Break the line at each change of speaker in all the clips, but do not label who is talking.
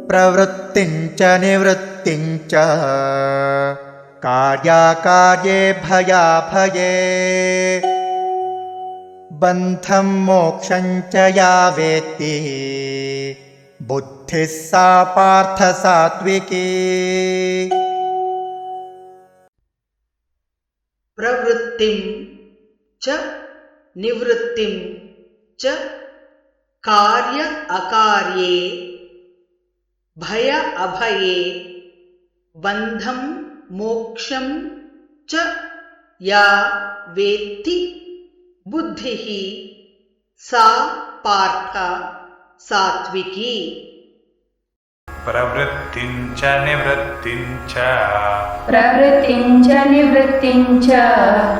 प्रवृत्तिञ्च निवृत्तिञ्च कार्याकार्ये भयाभये बन्धं मोक्षं च या वेत्ति बुद्धिः सा पार्थ सात्विकी।
प्रवृत्तिं च निवृत्तिं च कार्य अकार्ये भय अभये बन्धं मोक्षं च या वेत्ति बुद्धिः सा पार्थ सात्विकी।
प्रवृत्तिञ्च निवृत्तिञ्च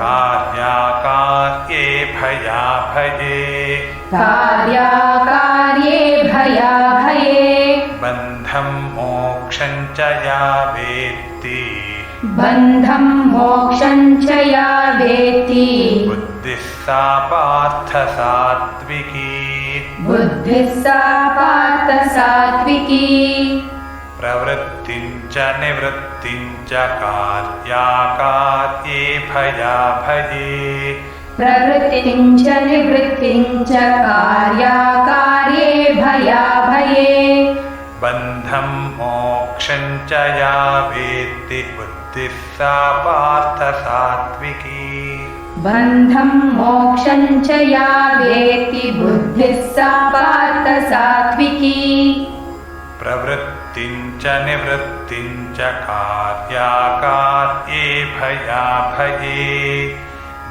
कार्याकार्ये भयाभये बन्धं मोक्षं च या वेत्ति बुद्धिः सा पार्थ सात्विकी। प्रवृत्तिञ्च निवृत्तिञ्च कार्याकार्ये भयाभये बन्धं मोक्षं च या वेत्ति बुद्धिः सा पार्थ सात्विकी। प्रवृत्तिञ्च निवृत्तिञ्च कार्याकार्ये भयाभये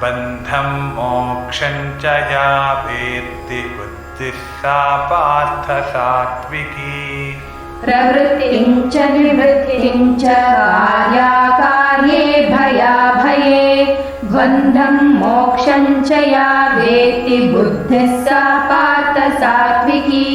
बन्धं मोक्षं च या वेत्ति बुद्धिः सा पार्थ सात्विकी।
प्रवृत्तिञ्च निवृत्तिञ्च कार्याकार्ये भयाभये बन्धं मोक्षं च या वेत्ति बुद्धिः सा पार्थ सात्विकी।